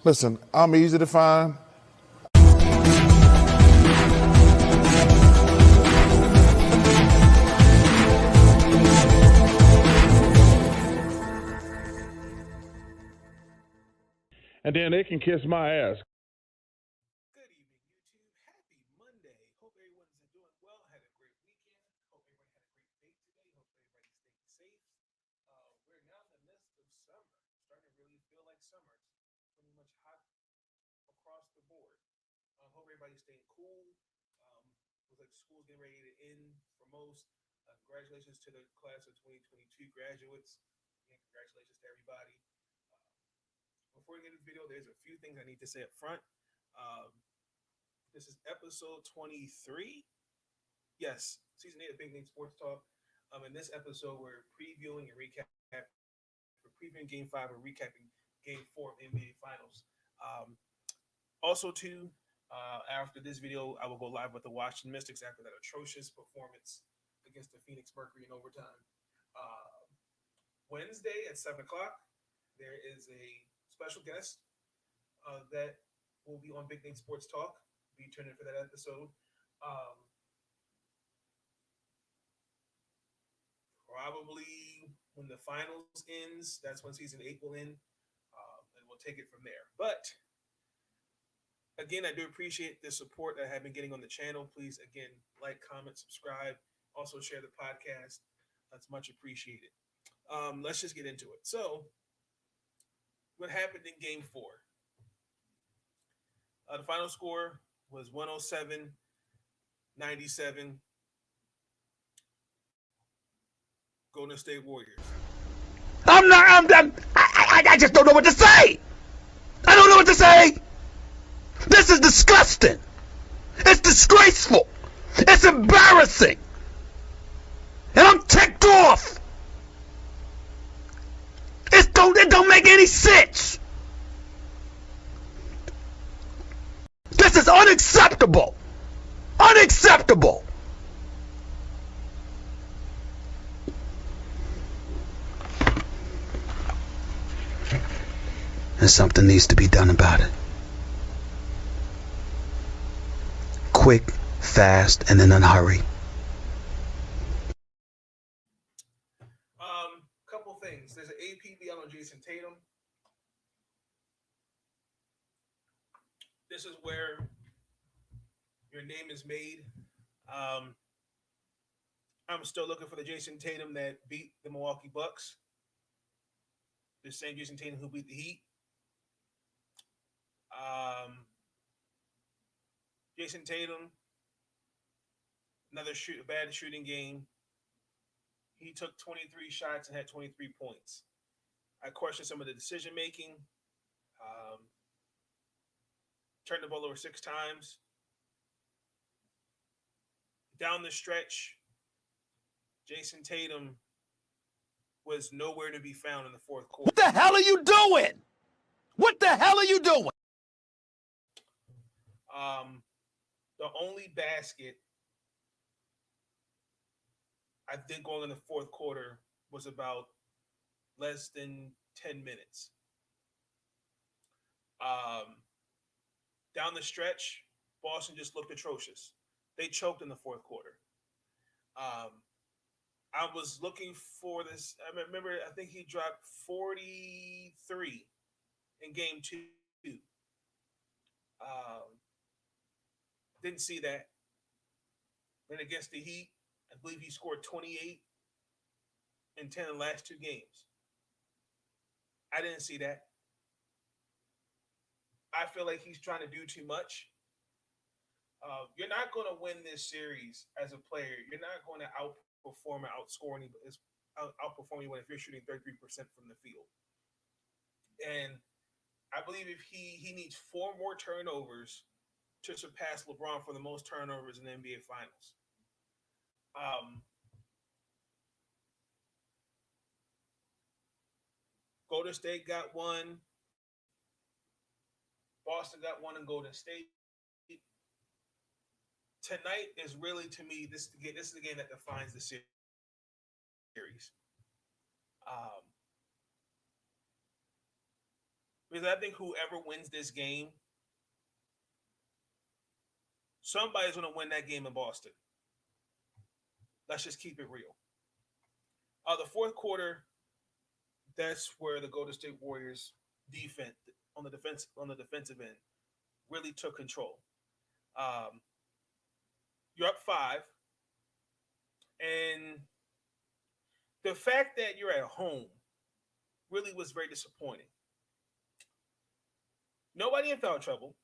Listen, I'm easy to find. And then they can kiss my ass. Good evening, YouTube. Happy Monday. Hope everyone's doing well. Had a great weekend. Hope everyone had a great day today. Hope everybody's staying safe. We're now in the midst of summer. Starting to really feel like summer. It's pretty much hot across the board. Hope everybody's staying cool. Looks like school's getting ready to end for most. Congratulations to the class of 2022 graduates. And congratulations to everybody. Before we get into this video, there's a few things I need to say up front. This is episode 23. Yes, season 8 of Big Name Sports Talk. In this episode, we're previewing and recapping. We're previewing Game 5 and recapping Game 4 of the NBA Finals. Also, too, after this video, I will go live with the Washington Mystics after that atrocious performance against the Phoenix Mercury in overtime. Wednesday at 7 o'clock, there is a special guest that will be on Big Name Sports Talk. Be tuned in for that episode. Probably when the finals ends, that's when season 8 will end, and we'll take it from there. But again, I do appreciate the support that I have been getting on the channel. Please, again, like, comment, subscribe. Also share the podcast. That's much appreciated. Let's just get into it. So, what happened in Game 4? The final score was 107-97. Golden State Warriors. I just don't know what to say. I don't know what to say. This is disgusting. It's disgraceful. It's embarrassing. And I'm ticked off. It don't make any sense. This is unacceptable. Unacceptable. And something needs to be done about it. Quick, fast, and in a hurry. Couple things. There's an APB on Jason Tatum. This is where your name is made. I'm still looking for the Jason Tatum that beat the Milwaukee Bucks. The same Jason Tatum who beat the Heat. Jason Tatum, another bad shooting game. He took 23 shots and had 23 points. I question some of the decision making. Turned the ball over 6 times. Down the stretch, Jason Tatum was nowhere to be found in the fourth quarter. What the hell are you doing? What the hell are you doing? The only basket I think going in the fourth quarter was about less than 10 minutes. Down the stretch, Boston just looked atrocious. They choked in the fourth quarter. I was looking for this. I remember, I think he dropped 43 in game 2. Didn't see that. Then against the Heat, I believe he scored 28 and 10 in the last 2 games. I didn't see that. I feel like he's trying to do too much. You're not going to win this series as a player. You're not going to outperform or outscore anyone if you're shooting 33% from the field. And I believe if he needs 4 more turnovers to surpass LeBron for the most turnovers in the NBA Finals. Golden State got 1. Boston got 1 in Golden State. Tonight is really, to me, this is the game that defines the series. because I think whoever wins this game, somebody's going to win that game in Boston. Let's just keep it real. The fourth quarter, that's where the Golden State Warriors defense on the defensive end really took control. Um, you're up five, and the fact that you're at home really was very disappointing. Nobody in foul trouble.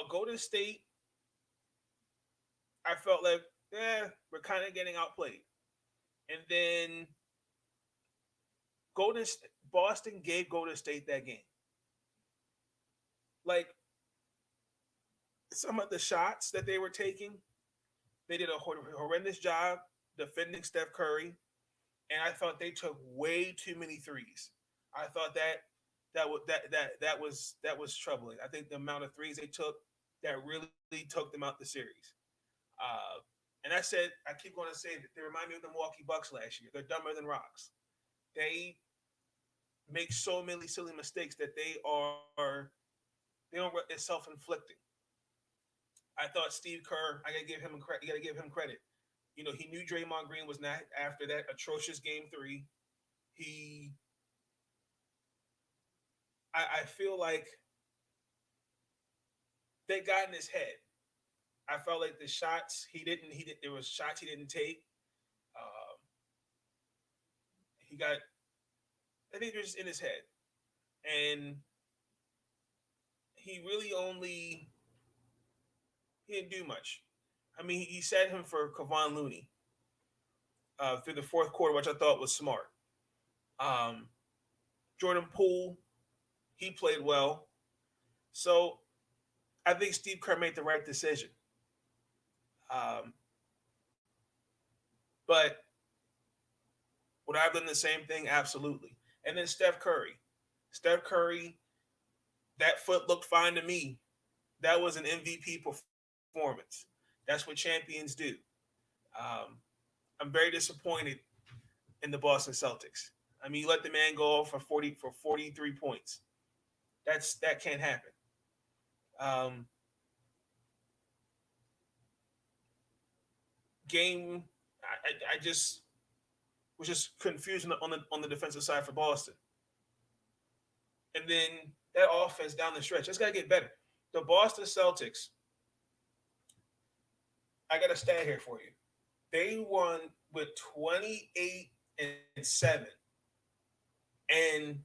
Golden State, I felt like, we're kind of getting outplayed. And then Boston gave Golden State that game. Like some of the shots that they were taking, they did a horrendous job defending Steph Curry, and I thought they took way too many threes. I thought that was troubling. I think the amount of threes they took that really took them out the series. And I keep going to say that they remind me of the Milwaukee Bucks last year. They're dumber than rocks. They make so many silly mistakes that it's self-inflicting. I thought Steve Kerr, you gotta give him credit. He knew Draymond Green was not after that atrocious game 3. I feel like they got in his head. I felt like the shots there was shots he didn't take. He got, I think they're just in his head. And he didn't do much. I mean, he set him for Kevon Looney through the fourth quarter, which I thought was smart. Jordan Poole, he played well. So I think Steve Kerr made the right decision. But would I have done the same thing? Absolutely. And then Steph Curry. Steph Curry, that foot looked fine to me. That was an MVP performance. That's what champions do. I'm very disappointed in the Boston Celtics. I mean, you let the man go for 43 points. That can't happen. Game, I just was just confused on the defensive side for Boston, and then that offense down the stretch, it's got to get better. The Boston Celtics, I got a stat here for you. They won with 28-7, and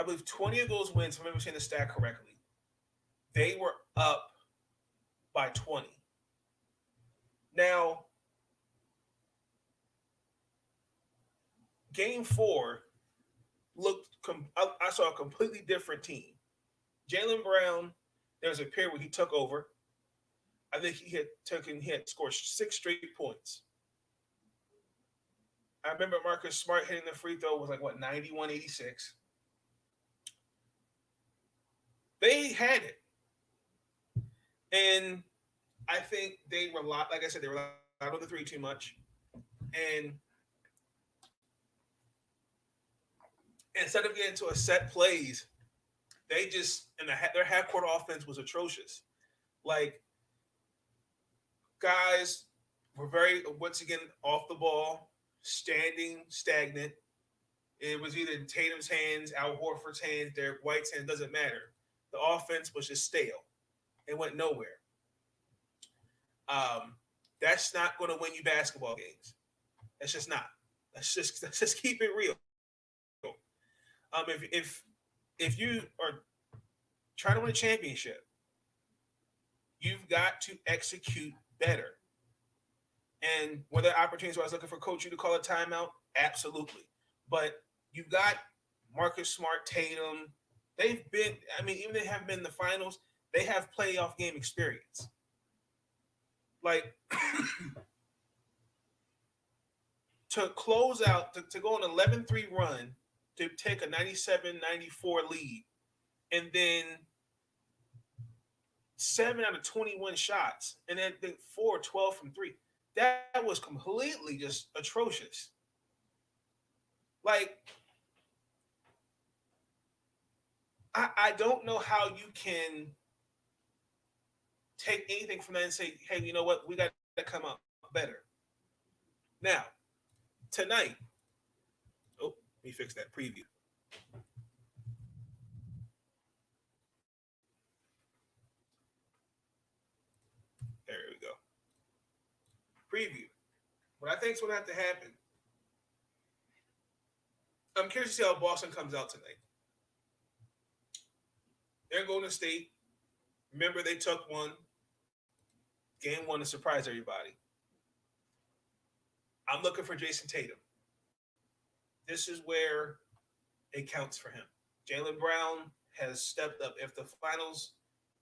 I believe 20 of those wins, if I'm remember saying the stat correctly, they were up by 20. Now, Game 4 I saw a completely different team. Jaylen Brown, there was a period where he took over. I think he had scored 6 straight points. I remember Marcus Smart hitting the free throw was 91-86. They had it. And I think they relied on the 3 too much. And instead of getting to a set plays, they just their half-court offense was atrocious. Guys were very, once again, off the ball, standing stagnant. It was either in Tatum's hands, Al Horford's hands, Derek White's hands, doesn't matter. The offense was just stale. It went nowhere. That's not going to win you basketball games. That's just not. Let's just keep it real. If you are trying to win a championship, you've got to execute better. And were there opportunities where I was looking for Coach U to call a timeout? Absolutely. But you've got Marcus Smart, Tatum. They've been, even they haven't been in the finals, they have playoff game experience. To close out, to go on an 11-3 run, to take a 97-94 lead, and then 7 out of 21 shots, and then 4-12 from 3. That was completely just atrocious. Like, I don't know how you can take anything from that and say, hey, you know what? We got to come out better. Now, tonight, let me fix that preview. There we go. Preview. What I think is going to have to happen. I'm curious to see how Boston comes out tonight. They're going to State. Remember, they took game one to surprise everybody. I'm looking for Jason Tatum. This is where it counts for him. Jaylen Brown has stepped up. If the finals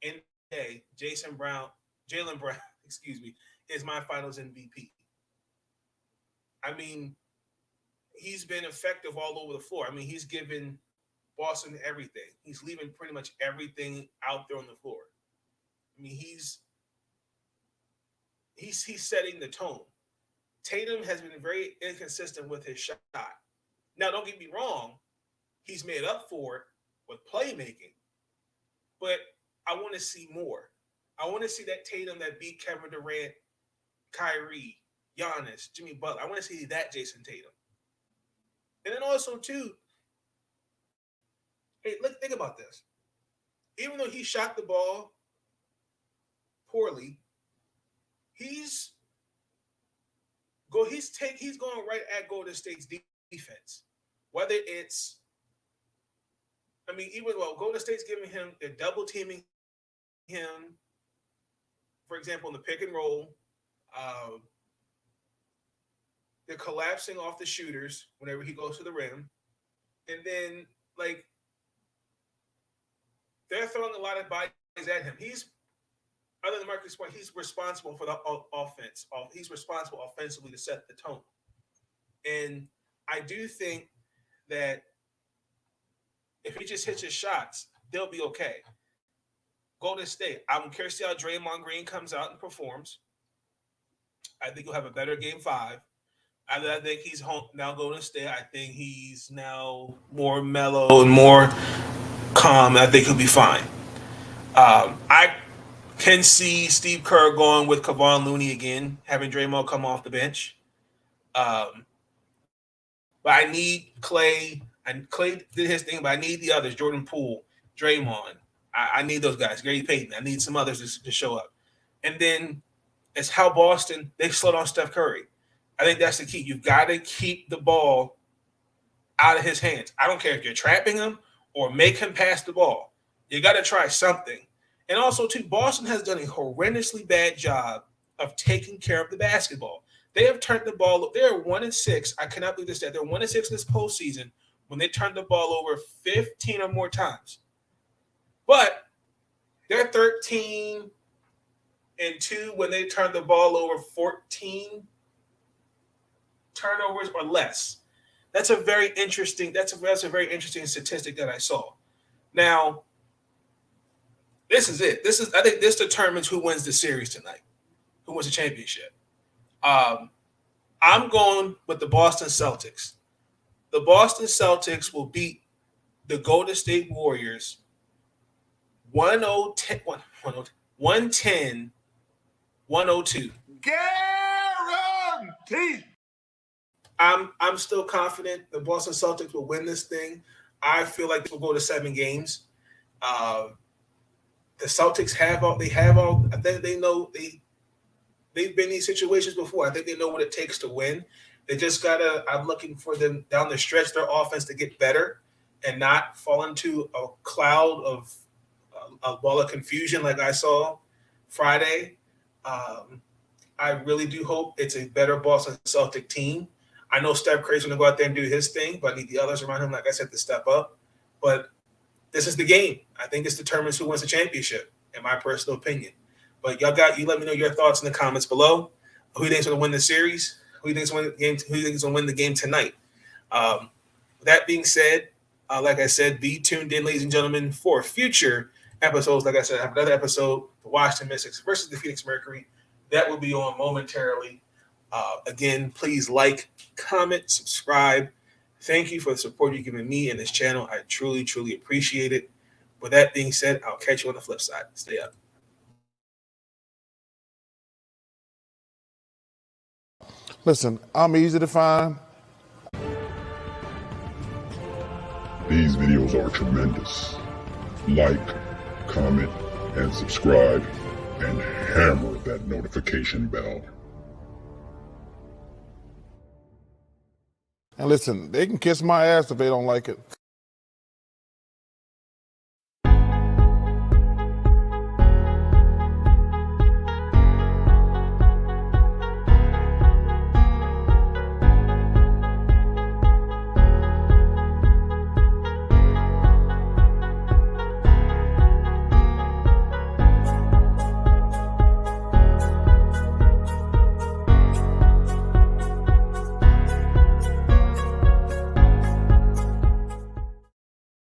NBA, Jaylen Brown, is my finals MVP. I mean, he's been effective all over the floor. I mean, he's given Boston everything. He's leaving pretty much everything out there on the floor. I mean, he's setting the tone. Tatum has been very inconsistent with his shot. Now, don't get me wrong, he's made up for it with playmaking, but I want to see more. I want to see that Tatum that beat Kevin Durant, Kyrie, Giannis, Jimmy Butler. I want to see that Jason Tatum. And then also, too, hey, think about this. Even though he shot the ball poorly, he's going right at Golden State's defense. Whether it's, Golden State's giving him, they're double teaming him, for example, in the pick and roll. They're collapsing off the shooters whenever he goes to the rim. And then, they're throwing a lot of bodies at him. Other than Marcus Smart, he's responsible for the offense. He's responsible offensively to set the tone. And I do think that if he just hits his shots, they'll be okay. Golden State, I'm curious to see how Draymond Green comes out and performs. I think he'll have a better game 5. I think he's home now. Golden State, I think he's now more mellow and more calm. I think he'll be fine. I can see Steve Kerr going with Kevon Looney again, having Draymond come off the bench. But I need Clay. And Clay did his thing, but I need the others. Jordan Poole, Draymond. I need those guys. Gary Payton. I need some others to show up. And then it's how Boston, they slowed on Steph Curry. I think that's the key. You've got to keep the ball out of his hands. I don't care if you're trapping him or make him pass the ball. You got to try something. And also, too, Boston has done a horrendously bad job of taking care of the basketball. They have turned the ball – they're 1-6. I cannot believe this. They're 1-6 this postseason when they turned the ball over 15 or more times. But they're 13-2 when they turned the ball over 14 turnovers or less. That's a very interesting statistic that I saw. Now, this is it. I think this determines who wins the series tonight, who wins the championship. I'm going with the Boston Celtics. The Boston Celtics will beat the Golden State Warriors 110-102. Guaranteed. I'm still confident the Boston Celtics will win this thing. I feel like we'll go to 7 games. The Celtics have all. I think they know they've been in these situations before. I think they know what it takes to win. They just gotta. I'm looking for them down the stretch, their offense to get better and not fall into a cloud of a ball of confusion like I saw Friday. I really do hope it's a better Boston Celtic team. I know Steph Curry's going to go out there and do his thing, but I need the others around him, like I said, to step up. But this is the game. I think this determines who wins the championship, in my personal opinion. But you let me know your thoughts in the comments below. Who you think is going to win the series? Who you think is going to win the game tonight? That being said, like I said, be tuned in, ladies and gentlemen, for future episodes. Like I said, I have another episode, the Washington Mystics versus the Phoenix Mercury. That will be on momentarily. Again, please like, comment, subscribe, Thank you for the support you've given me and this channel. I truly, truly appreciate it. With that being said, I'll catch you on the flip side. Stay up. Listen, I'm easy to find. These videos are tremendous. Like, comment, and subscribe, and hammer that notification bell. And listen, they can kiss my ass if they don't like it.